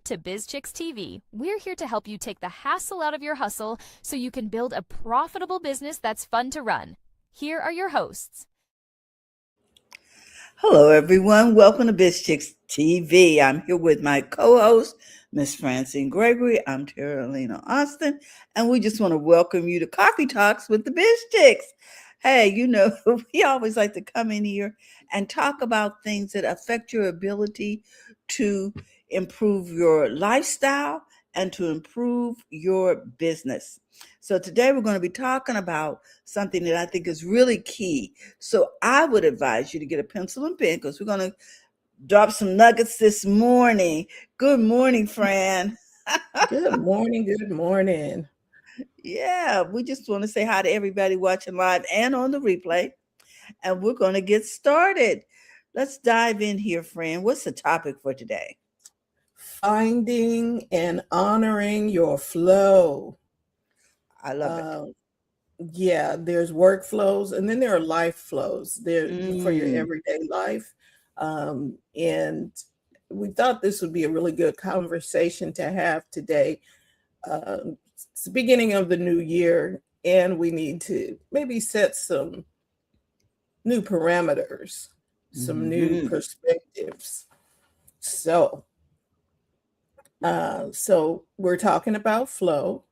to BizChicks TV. We're here to help you take the hassle out of your hustle so you can build a profitable business that's fun to run. Here are your hosts. Hello, everyone. Welcome to BizChicks TV. I'm here with my co-host, Miss Francine Gregory. I'm Terralina Austin, and we just want to welcome you to Coffee Talks with the BizChicks. Hey, we always like to come in here and talk about things that affect your ability to improve your lifestyle and to improve your business. So today we're going to be talking about something that I think is really key. So I would advise you to get a pencil and pen because we're going to drop some nuggets this morning. Good morning, Fran. Good morning. Good morning. Yeah, we just want to say hi to everybody watching live and on the replay. And we're going to get started. Let's dive in here, Fran. What's the topic for today? Finding and honoring your flow. I love it. Yeah, there's workflows and then there are life flows there for your everyday life. And we thought this would be a really good conversation to have today. It's the beginning of the new year, and we need to maybe set some new parameters, some new perspectives. So we're talking about flow.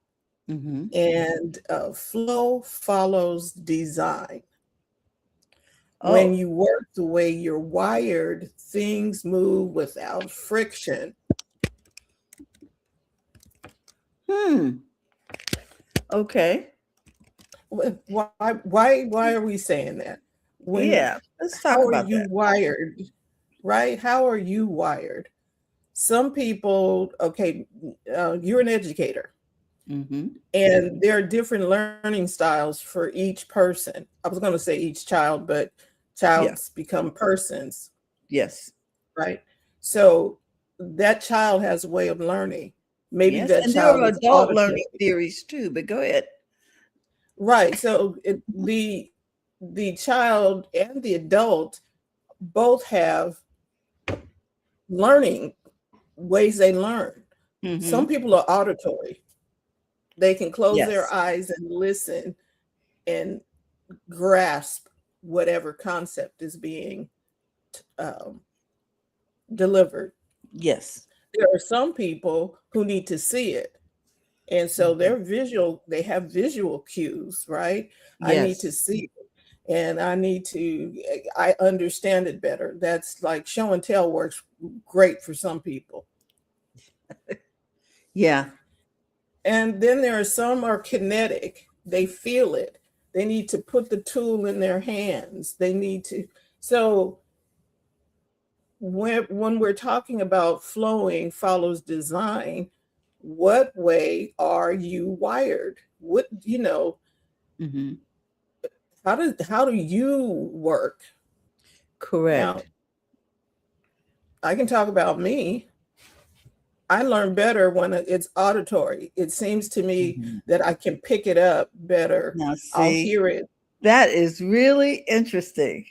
And flow follows design. When you work the way you're wired, things move without friction. Okay. Why are we saying that? Let's talk about that. How are you wired? Right? How are you wired? Some people, you're an educator. And there are different learning styles for each person. I was going to say each child, but childs become persons. Yes. Right. So that child has a way of learning. Maybe that and child there are is adult auditory. learning theories too, but go ahead. Right. So the child and the adult both have learning ways they learn. Some people are auditory. They can close their eyes and listen and grasp whatever concept is being delivered. Yes. There are some people who need to see it. And so they're visual, they have visual cues, right? I need to see it and I understand it better. That's like show and tell works great for some people. Yeah. And then there are some are kinetic. They feel it. They need to put the tool in their hands. They need to. So when we're talking about flowing follows design, what way are you wired? What, how do you work? Correct. Now, I can talk about me. I learn better when it's auditory. It seems to me that I can pick it up better. Now, see, I'll hear it. That is really interesting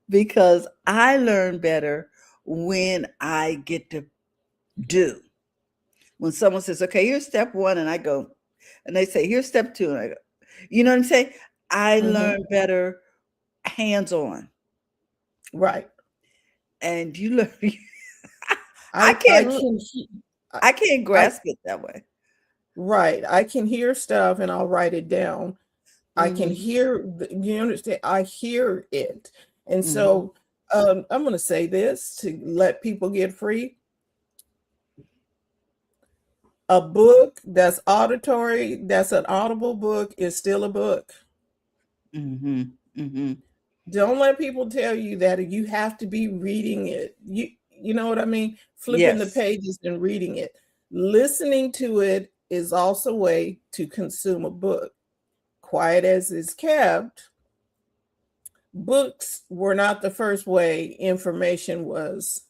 because I learn better when I get to do. When someone says, okay, here's step one, and I go, and they say, here's step two, and I go, you know what I'm saying? I learn better hands-on. Right. And you learn, I can't grasp it that way. Right. I can hear stuff and I'll write it down. I can hear, you understand? I hear it. And so I'm going to say this to let people get free. A book that's auditory, that's an audible book, is still a book. Don't let people tell you that you have to be reading it. You know what I mean? Flipping the pages and reading it. Listening to it is also a way to consume a book. Quiet as it's kept, books were not the first way information was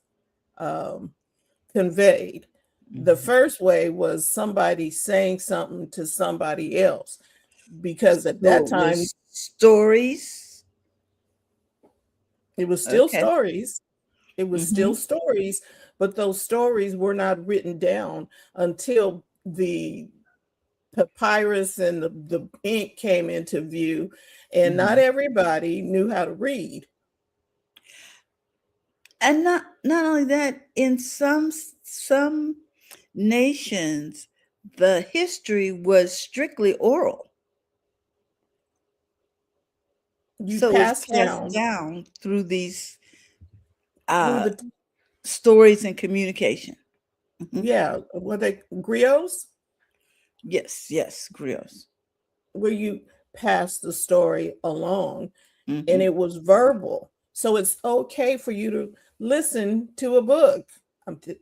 conveyed. The first way was somebody saying something to somebody else, because at that time, stories. It was still stories. It was still stories, but those stories were not written down until the papyrus and the ink came into view, and not everybody knew how to read. And not only that, in some nations, the history was strictly oral. You So it's pass passed down down through these through uh, the stories and communication. yeah, what they griots, Yes, yes, griots. where you pass the story along, and Hmm. it was verbal. So it's okay for you to listen to a book.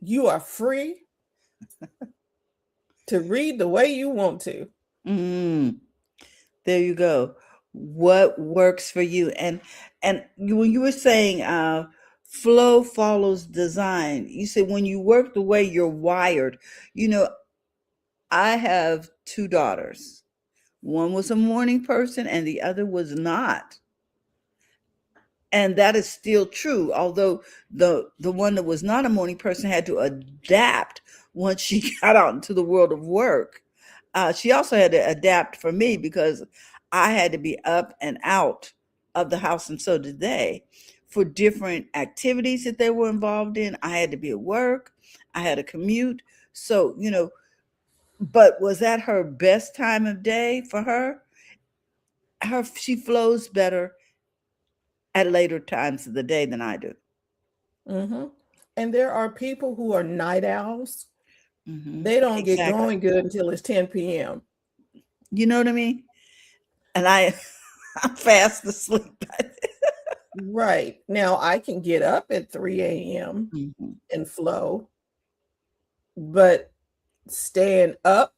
You are free to read the way you want to. Mm, there you go. What works for you? And when you were saying flow follows design, you said when you work the way you're wired. You know, I have two daughters. One was a morning person and the other was not. And that is still true, although the one that was not a morning person had to adapt once she got out into the world of work. She also had to adapt for me because I had to be up and out of the house, and so did they, for different activities that they were involved in. I had to be at work. I had a commute. So, but was that her best time of day for her? She flows better at later times of the day than I do. Hmm. And there are people who are night owls. Hmm. They don't get Exactly. going good until it's 10 p.m. You know what I mean? And I'm fast asleep. Right. Now I can get up at 3 a.m. Mhm. and flow, but staying up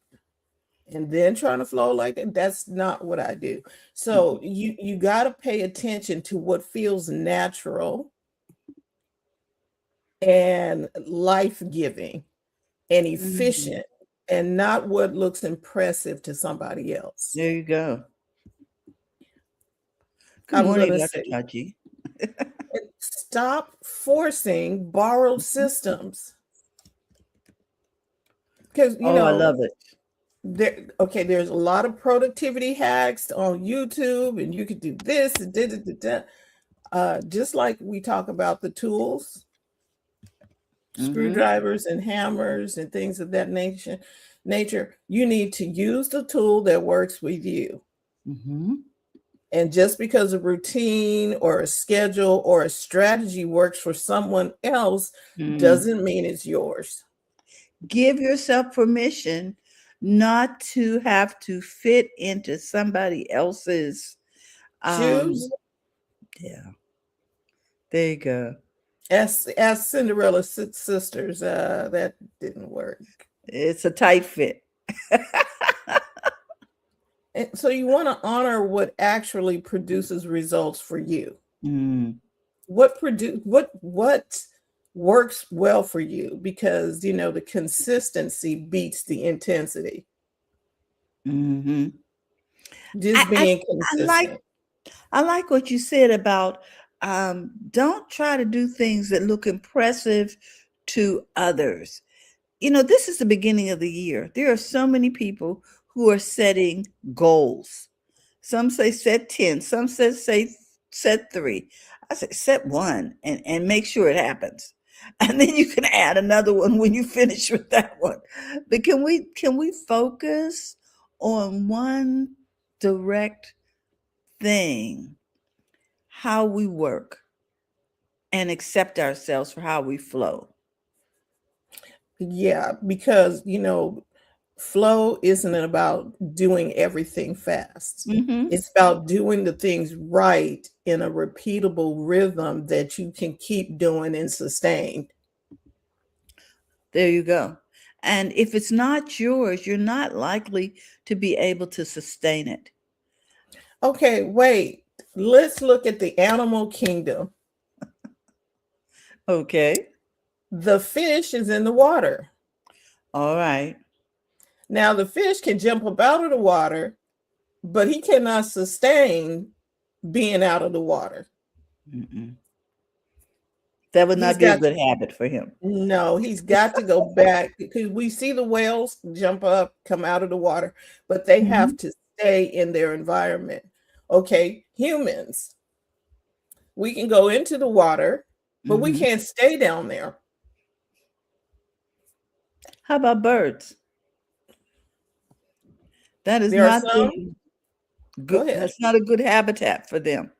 and then trying to flow like that, that's not what I do. So Mhm. you got to pay attention to what feels natural and life-giving and Mhm. efficient, and not what looks impressive to somebody else. There you go. Good I'm going morning, to Dr. say, Taji. stop forcing borrowed systems, because Oh, I love it. there's a lot of productivity hacks on YouTube, and you could do this and da, da, da, da. Just like we talk about the tools, Hmm. screwdrivers and hammers and things of that nature, you need to use the tool that works with you. Hmm. And just because a routine or a schedule or a strategy works for someone else Mm. doesn't mean it's yours. Give yourself permission not to have to fit into somebody else's. Um, Choose. yeah, there you go. As Cinderella's sisters, that didn't work. It's a tight fit. And so you want to honor what actually produces results for you. Mm. What works well for you, because the consistency beats the intensity. Hmm. Just I, I being I like consistent. I like what you said about don't try to do things that look impressive to others. This is the beginning of the year. There are so many people who are setting goals. Some say set 10, some say set 3. I say set 1 and make sure it happens. And then you can add another one when you finish with that one. But can we focus on one direct thing, how we work, and accept ourselves for how we flow? Yeah, because flow isn't about doing everything fast. Hmm. It's about doing the things right in a repeatable rhythm that you can keep doing and sustain. There you go. And if it's not yours, you're not likely to be able to sustain it. Okay, wait. Let's look at the animal kingdom. Okay. The fish is in the water. All right. Now, the fish can jump up out of the water, but he cannot sustain being out of the water. Mm-mm. That would He's not be a got good habit for him. No, he's got to go back because we see the whales jump up, come out of the water, but they have Mhm, to stay in their environment. Okay, humans, we can go into the water, but we mhm. can't stay down there. How about birds? That is There are not some, the go good, ahead. that's not a good habitat for them.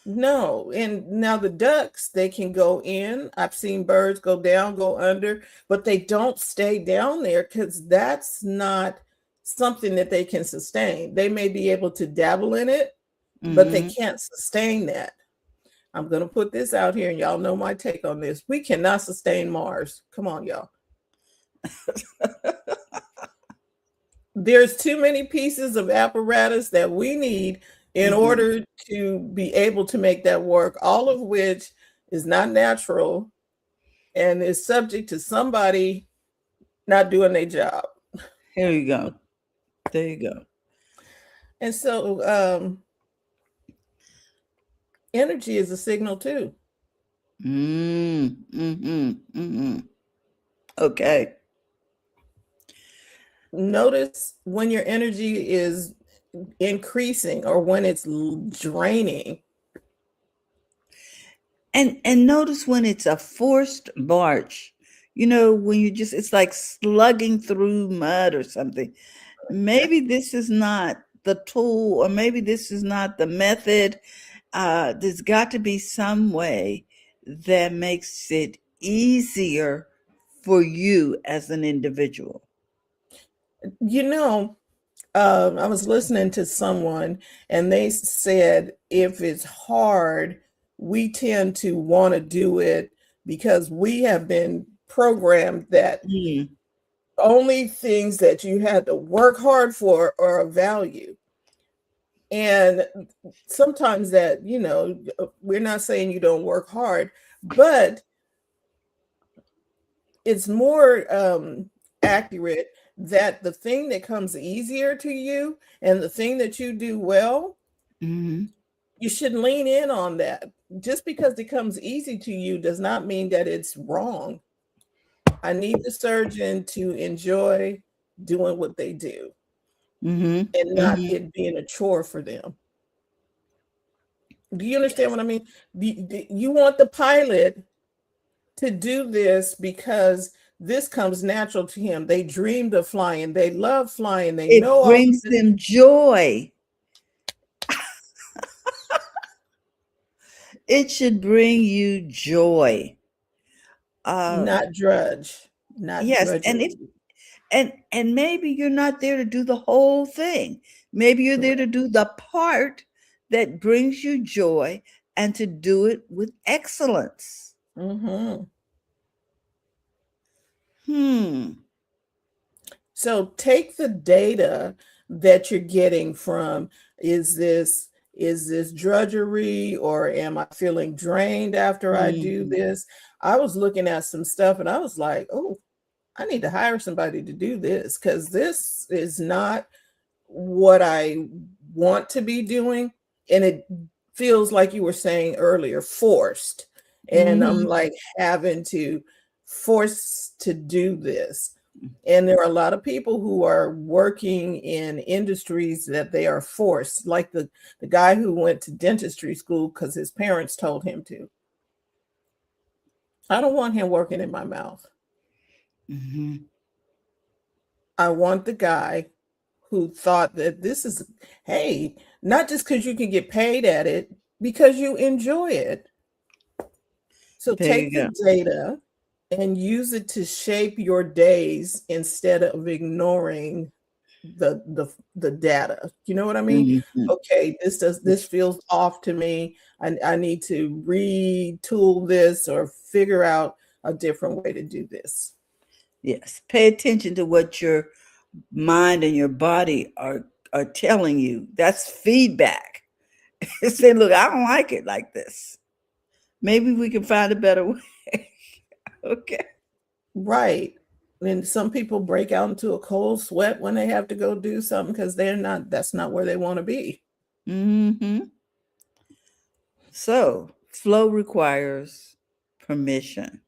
No, and now the ducks, they can go in. I've seen birds go down, go under, but they don't stay down there because that's not something that they can sustain. They may be able to dabble in it, but they Mhm. can't sustain that. I'm going to put this out here and y'all know my take on this. We cannot sustain Mars. Come on, y'all. There's too many pieces of apparatus that we need in Mhm. order to be able to make that work, all of which is not natural and is subject to somebody not doing their job. Here you go. There you go. And so energy is a signal too. Mhm. Okay. Notice when your energy is increasing or when it's draining. And notice when it's a forced march, when you just it's like slugging through mud or something. Maybe this is not the tool, or maybe this is not the method. There's got to be some way that makes it easier for you as an individual. You know, I was listening to someone and they said if it's hard, we tend to want to do it because we have been programmed that Mm, only things that you had to work hard for are of value. And sometimes that, we're not saying you don't work hard, but it's more accurate that the thing that comes easier to you and the thing that you do well, mhm. you should lean in on that. Just because it comes easy to you does not mean that it's wrong. I need the surgeon to enjoy doing what they do Mhm. and not Mhm. it being a chore for them. Do you understand Yes. what I mean? You want the pilot to do this because this comes natural to him. They dreamed of flying, they love flying, they It know all of brings this, them joy. It should bring you joy. Uh, not drudge, not yes, and drudgery. if and maybe you're not there to do the whole thing. Maybe you're there to Correct. do the part that brings you joy and to do it with excellence. Mhm. Hmm. So take the data that you're getting from is this is this drudgery or am I feeling drained after I do Mhm. this? I was looking at some stuff and I was like, "Oh, I need to hire somebody to do this because this is not what I want to be doing." And it feels like you were saying earlier, forced. And I'm Mhm. like having to force to do this. And there are a lot of people who are working in industries that they are forced, like the guy who went to dentistry school because his parents told him to. I don't want him working in my mouth. Mhm. I want the guy who thought that this is, hey, not just because you can get paid at it, because you enjoy it. So There take you the go. data and use it to shape your days instead of ignoring the data. You know what I mean? Mhm. Okay, this feels off to me. I need to retool this or figure out a different way to do this. Yes. Pay attention to what your mind and your body are telling you. That's feedback. Say, look, I don't like it like this. Maybe we can find a better way. Okay. Right. And some people break out into a cold sweat when they have to go do something because that's not where they want to be. Hmm. So flow requires permission.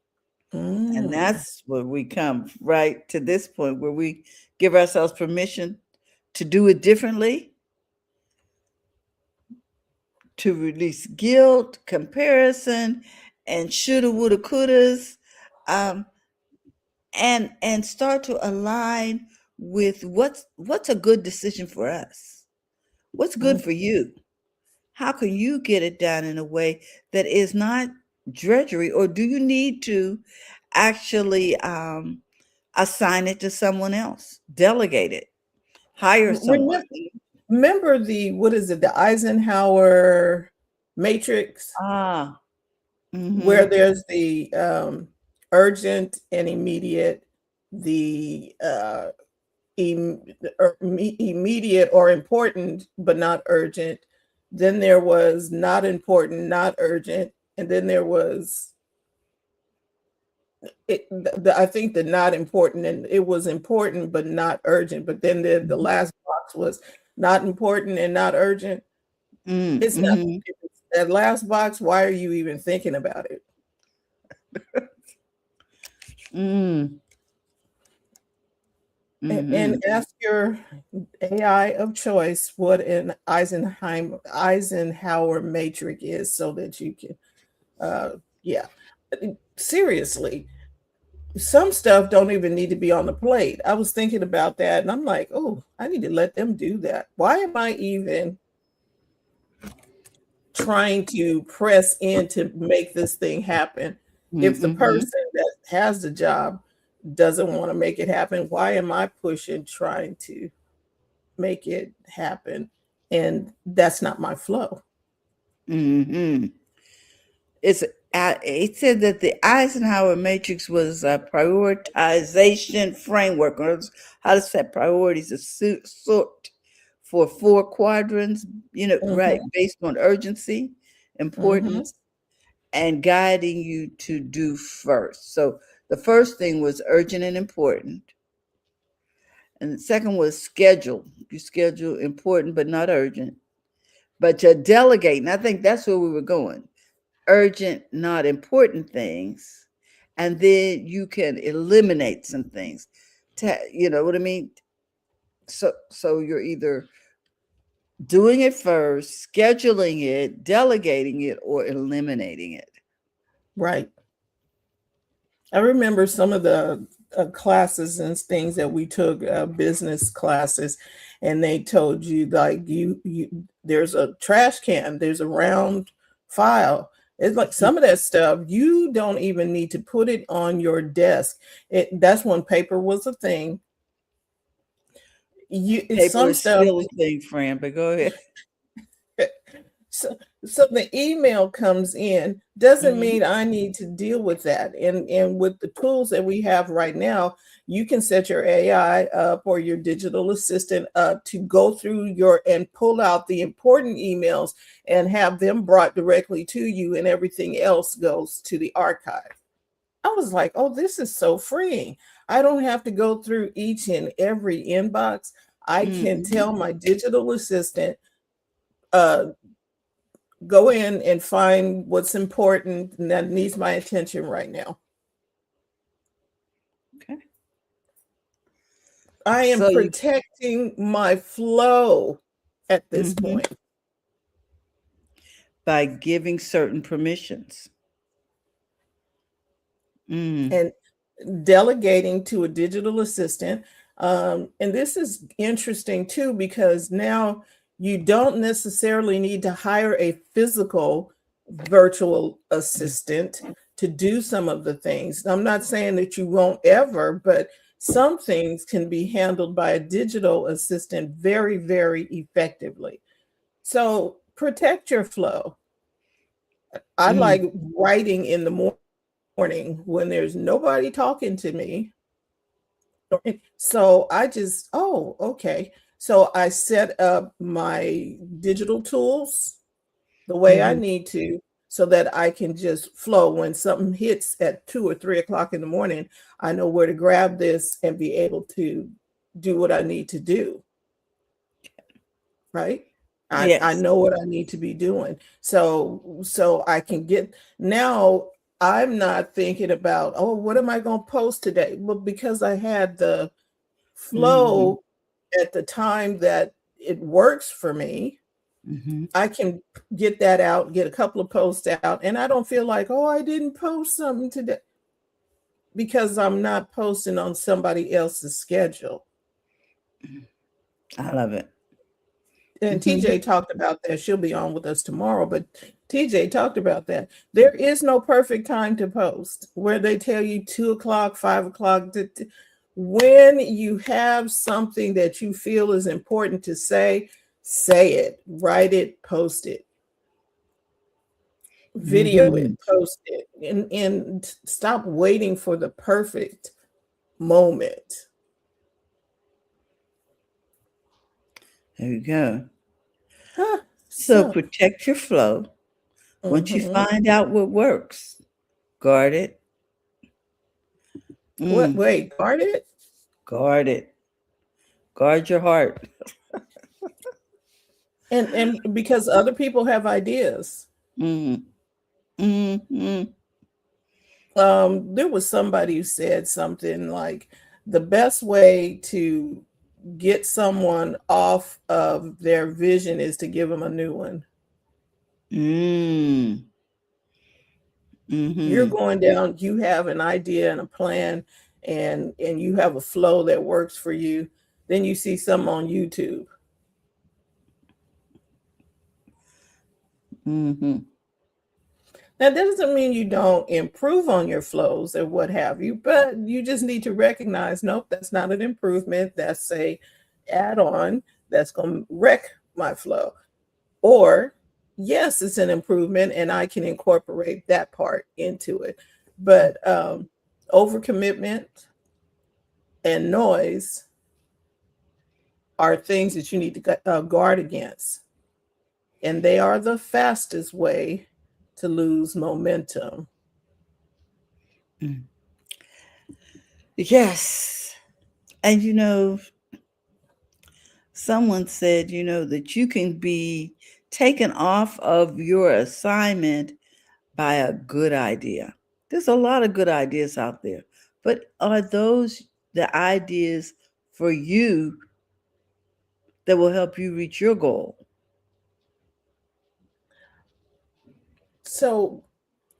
And Mm. that's where we come right to this point where we give ourselves permission to do it differently, to release guilt, comparison, and shoulda, woulda, couldas, um, and start to align with what's a good decision for us. What's good Mm. for you? How can you get it done in a way that is not drudgery, or do you need to actually assign it to someone else, delegate it, hire someone? Remember the, what is it, the Eisenhower matrix, Ah, where mm-hmm, there's the urgent and immediate, the im- immediate or important but not urgent. Then there was not important, not urgent, and then there was I think the not important, and it was important but not urgent. But then the last box was not important and not urgent. It's not. mm-hmm, If it's that last box, why are you even thinking about it? mm, And mm-hmm. ask your AI of choice what an Eisenhower matrix is, so that you can, yeah. Seriously, some stuff don't even need to be on the plate. I was thinking about that, and I'm like, oh, I need to let them do that. Why am I even trying to press in to make this thing happen? If the Mm-hmm. person that has the job doesn't want to make it happen, why am I pushing, trying to make it happen? And that's not my flow. Mm-hmm. It said that the Eisenhower matrix was a prioritization framework, or how to set priorities, a sort for four quadrants, right, Hmm. based on urgency, Hmm. importance, and guiding you to do first. So the first thing was urgent and important. And the second was schedule. You schedule important but not urgent. But to delegate, and I think that's where we were going, urgent, not important things, and then you can eliminate some things. You know what I mean? So you're either doing it first, scheduling it, delegating it, or eliminating it. Right. I remember some of the classes and things that we took, business classes, and they told you like there's a trash can, there's a round file. It's like some of that stuff you don't even need to put it on your desk. That's when paper was a thing. It's Paper some is stuff. still a thing, Fran, but go ahead. So, so the email comes in doesn't Mhm. mean I need to deal with that. And with the tools that we have right now, you can set your AI up or your digital assistant up to go through your and pull out the important emails and have them brought directly to you, and everything else goes to the archive. I was like, oh, this is so freeing. I don't have to go through each and every inbox. I can Mhm. tell my digital assistant, uh, go in and find what's important and that needs my attention right now. Okay. I am So you protecting my flow at this mhm, point. by giving certain permissions. Mm. And delegating to a digital assistant. And this is interesting too, because now you don't necessarily need to hire a physical virtual assistant to do some of the things. I'm not saying that you won't ever, but some things can be handled by a digital assistant very, very effectively. So protect your flow. I Mm. like writing in the morning when there's nobody talking to me. So I just, oh, okay. So I set up my digital tools the way I Mhm. need to, so that I can just flow. When something hits at 2 or 3 o'clock in the morning, I know where to grab this and be able to do what I need to do. Right. I Yes. know what I need to be doing. So I can get now. I'm not thinking about, oh, what am I going to post today? Well, because I had the Mm-hmm. flow at the time that it works for me, Mm-hmm. I can get that out, get a couple of posts out, and I don't feel like, oh, I didn't post something today because I'm not posting on somebody else's schedule. I love it. And Mm-hmm. TJ talked about that. She'll be on with us tomorrow, but TJ talked about that. There is no perfect time to post where they tell you 2 o'clock, 5 o'clock. When you have something that you feel is important to say it, write it, post it, video Mm-hmm. it, post it, and stop waiting for the perfect moment. There you go. Huh, So so, protect your flow. Once you mhm. find out what works, guard it. What? Mm, Wait, guard it? guard it. Guard your heart. And because other people have ideas. Mm, mm, There was somebody who said something like the best way to get someone off of their vision is to give them a new one. mm, You're mm-hmm. going down, you have an idea and a plan, and you have a flow that works for you. Then you see something on YouTube. Mm-hmm. Now, that doesn't mean you don't improve on your flows or what have you, but you just need to recognize, nope, that's not an improvement. That's a add-on that's going to wreck my flow. Or, yes, it's an improvement and I can incorporate that part into it. But overcommitment and noise are things that you need to guard against. And they are the fastest way to lose momentum. Mm. Yes. And someone said, that you can be taken off of your assignment by a good idea. There's a lot of good ideas out there, but are those the ideas for you that will help you reach your goal? So,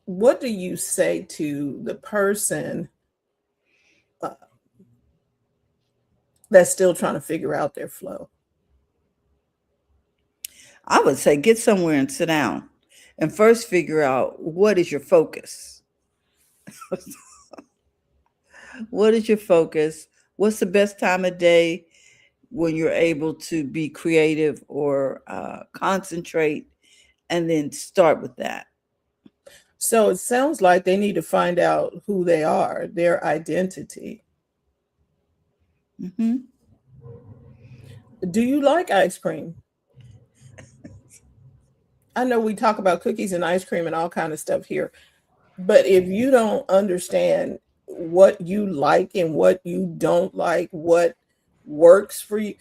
what do you say to the person uh, that's still trying to figure out their flow? I would say get somewhere and sit down and first figure out what is your focus. What is your focus? What's the best time of day when you're able to be creative or concentrate, and then start with that. So, it sounds like they need to find out who they are, their identity. Mm-hmm. Do you like ice cream? I know we talk about cookies and ice cream and all kind of stuff here, but if you don't understand what you like and what you don't like, what works for you,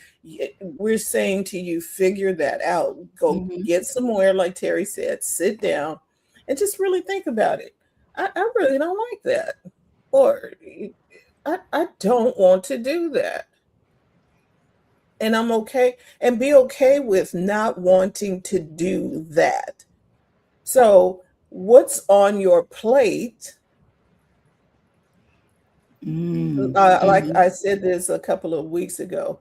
we're saying to you, figure that out. Go Mm-hmm. get somewhere, like Terry said, sit down and just really think about it. I really don't like that. Or I don't want to do that. And I'm okay, and be okay with not wanting to do that. So, what's on your plate? Like Mm-hmm. I said this a couple of weeks ago.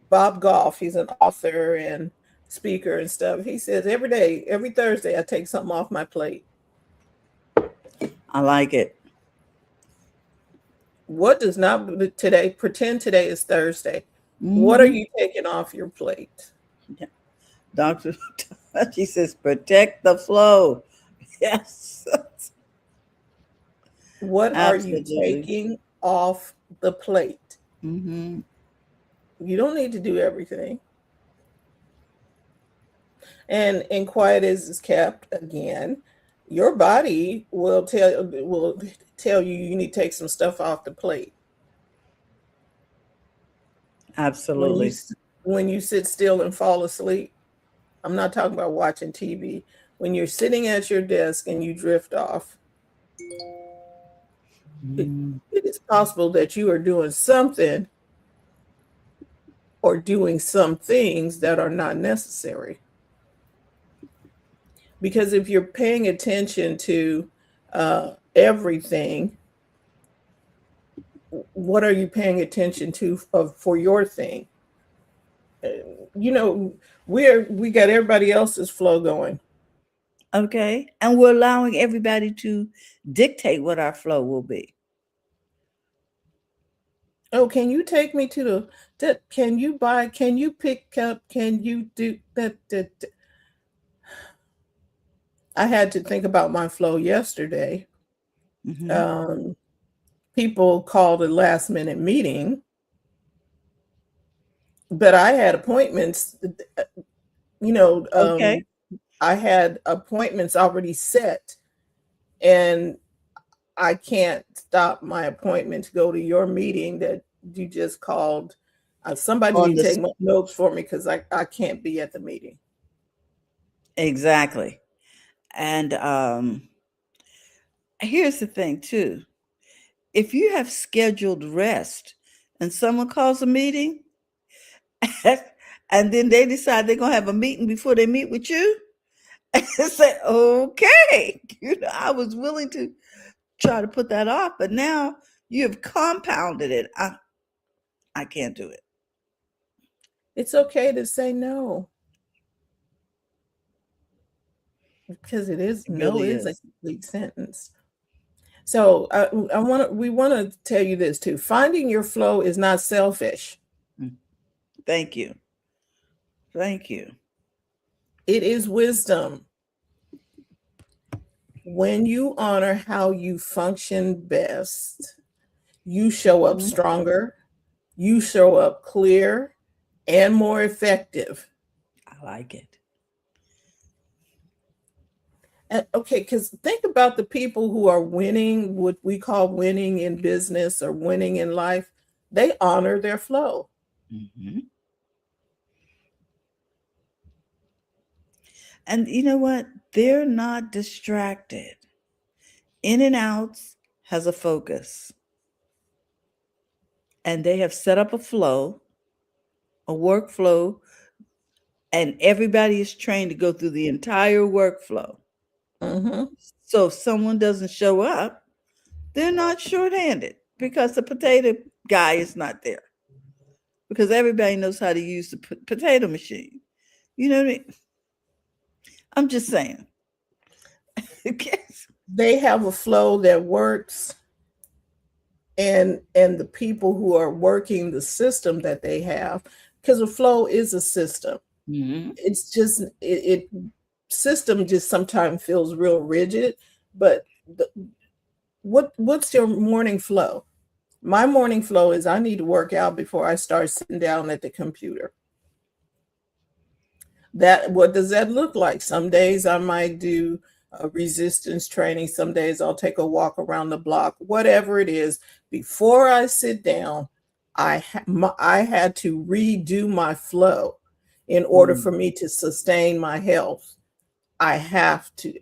Bob Goff, he's an author and speaker and stuff. He says every day, every Thursday, I take something off my plate. I like it. What does not today pretend today is Thursday? What are Mm-hmm. you taking off your plate? Yeah. Dr. She says, protect the flow. Yes, What are you absolutely. taking off the plate? Mm-hmm. You don't need to do everything. And quiet as is kept, again, your body will tell you you need to take some stuff off the plate. When you Absolutely. when you sit still and fall asleep, I'm not talking about watching TV. When you're sitting at your desk and you drift off, It is possible that you are doing something or doing some things that are not necessary. Because if you're paying attention to everything, what are you paying attention to for your thing? You know, we got everybody else's flow going. Okay. And we're allowing everybody to dictate what our flow will be. Oh, can you take me to can you buy, can you pick up, can you do that? I had to think about my flow yesterday. Um, People called a last minute meeting, but I had appointments, you know, Okay. I had appointments already set, and I can't stop my appointment to go to your meeting that you just called. Somebody On need to this. take notes for me because I can't be at the meeting. Exactly. And here's the thing too. If you have scheduled rest and someone calls a meeting and then they decide they're gonna have a meeting before they meet with you, and say, okay, I was willing to try to put that off, but now you have compounded it. I can't do it. It's okay to say no because it is It no really is a is. complete sentence. So we want to tell you this too. Finding your flow is not selfish. Mm. Thank you. Thank you. It is wisdom. When you honor how you function best, you show up Mhm. stronger, you show up clear and more effective. I like it. And, okay, because think about the people who are winning, what we call winning in business or winning in life. They honor their flow. Mhm. And you know what? They're not distracted. In and outs has a focus, and they have set up a flow, a workflow, and everybody is trained to go through the entire workflow. Mm-hmm. So if someone doesn't show up, they're not shorthanded because the potato guy is not there. Because everybody knows how to use the potato machine. You know what I mean? I'm just saying. They have a flow that works, and the people who are working the system that they have, because the flow is a system. Mm-hmm. It's just it system just sometimes feels real rigid, but what's your morning flow? My morning flow is I need to work out before I start sitting down at the computer. That, what does that look like? Some days I might do resistance training. Some days I'll take a walk around the block. Whatever it is, before I sit down, I had to redo my flow in order Mm. for me to sustain my health. I have to.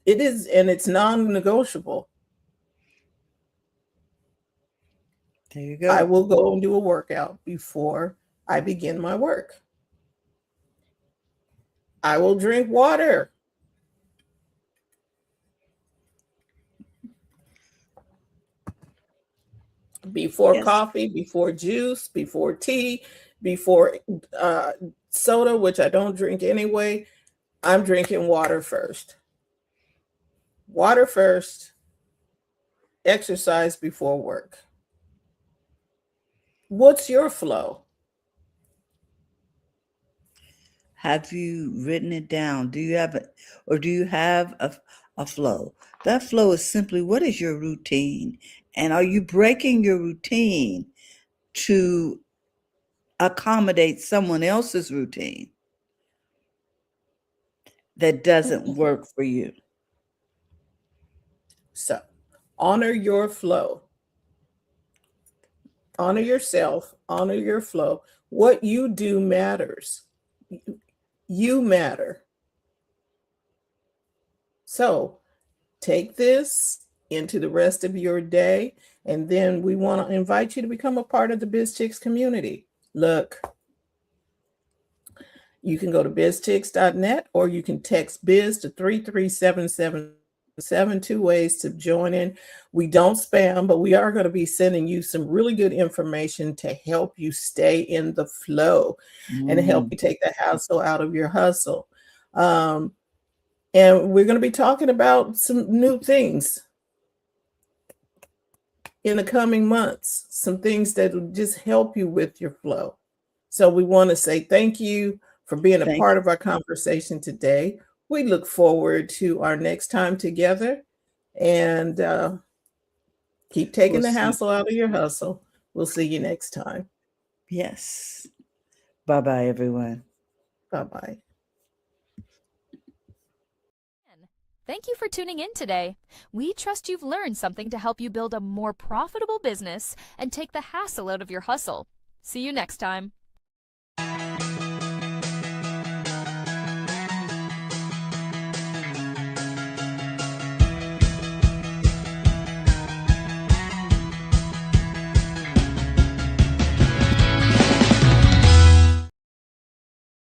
It is, and it's non-negotiable. There you I go. will go and do a workout before I begin my work. I will drink water before Yes. coffee, before juice, before tea, before uh, soda, which I don't drink anyway. I'm drinking water first. Water first, exercise before work. What's your flow? Have you written it down? Do you have it, or do you have a flow? That flow is simply what is your routine? And are you breaking your routine to accommodate someone else's routine that doesn't work for you? So, honor your flow. Honor yourself, honor your flow. What you do matters. You matter. So take this into the rest of your day. And then we want to invite you to become a part of the BizChicks community. Look, you can go to bizchicks.net or you can text biz to 33777, 2 ways to join in. We don't spam, but we are going to be sending you some really good information to help you stay in the flow and help you take the hassle out of your hustle. And we're going to be talking about some new things in the coming months, some things that will just help you with your flow. So we want to say thank you for being a part of our conversation today. We look forward to our next time together, and keep taking the hassle out of your hustle. We'll see you next time. Yes. Bye-bye, everyone. Bye-bye. Thank you for tuning in today. We trust you've learned something to help you build a more profitable business and take the hassle out of your hustle. See you next time.